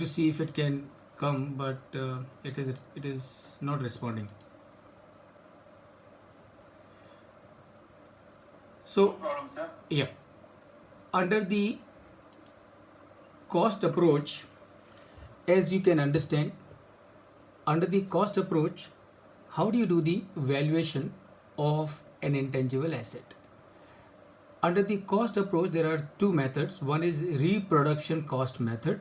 to see if it can come, but it is not responding. No So problem, sir. yeah, under the cost approach, as you can understand, under the cost approach, how do you do the valuation of an intangible asset? Under the cost approach, there are two methods. One is reproduction cost method,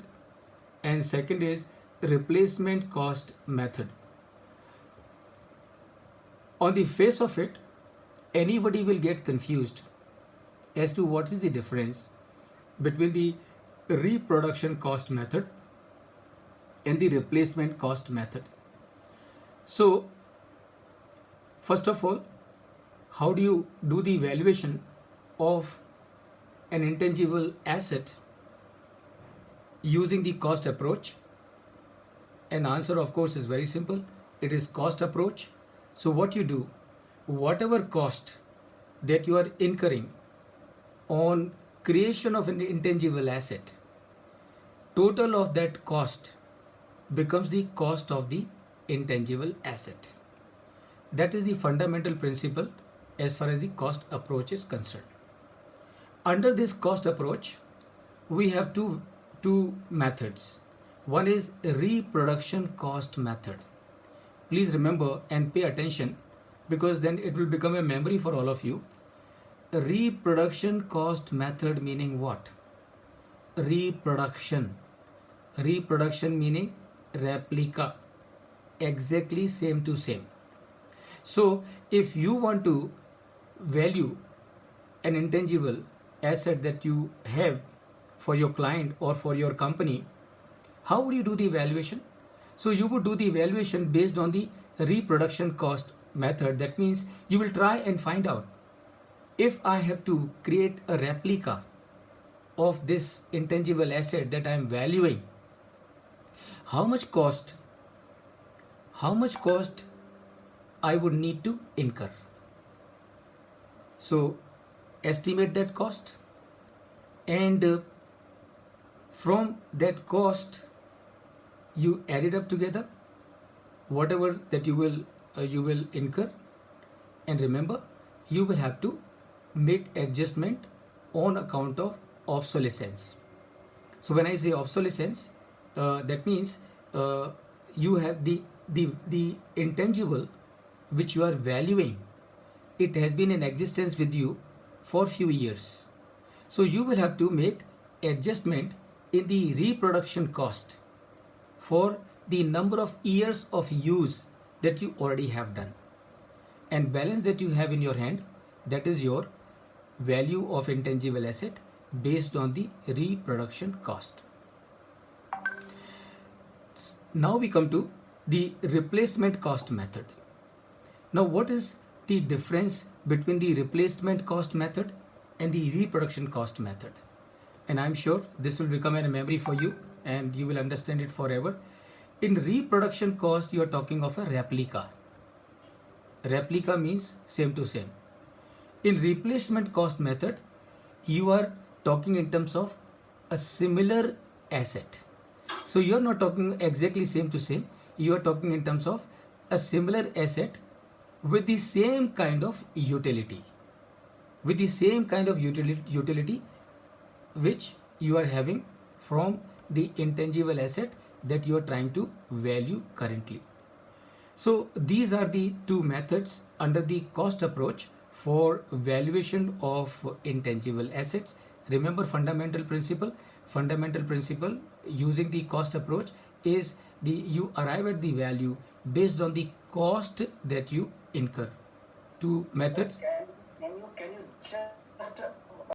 and second is replacement cost method. On the face of it, anybody will get confused as to what is the difference between the reproduction cost method and the replacement cost method. So, first of all, how do you do the valuation of an intangible asset using the cost approach? And the answer, of course, is very simple. It is cost approach. So what you do, whatever cost that you are incurring on creation of an intangible asset, total of that cost becomes the cost of the intangible asset. That is the fundamental principle as far as the cost approach is concerned. Under this cost approach, we have two methods. One is reproduction cost method. Please remember and pay attention, because then it will become a memory for all of you. Reproduction cost method meaning what? Reproduction. Reproduction meaning replica. Exactly same to same. So if you want to value an intangible asset that you have for your client or for your company, how would you do the evaluation? So you would do the evaluation based on the reproduction cost method. That means you will try and find out, if I have to create a replica of this intangible asset that I am valuing, how much cost I would need to incur. So estimate that cost, and from that cost you add it up together, whatever that you will incur. And remember, you will have to make adjustment on account of obsolescence. So when I say obsolescence, that means you have the intangible which you are valuing. It has been in existence with you for few years. So you will have to make adjustment in the reproduction cost for the number of years of use that you already have done. And balance that you have in your hand, that is your value of intangible asset based on the reproduction cost. Now we come to the replacement cost method. Now what is the difference between the replacement cost method and the reproduction cost method? And I'm sure this will become a memory for you and you will understand it forever. In reproduction cost, you are talking of a replica. Replica means same to same. In replacement cost method, you are talking in terms of a similar asset. So you are not talking exactly same to same. You are talking in terms of a similar asset with the same kind of utility. With the same kind of utility which you are having from the intangible asset that you are trying to value currently. So these are the two methods under the cost approach for valuation of intangible assets. Remember fundamental principle. Fundamental principle using the cost approach is you arrive at the value based on the cost that you incur. Two methods.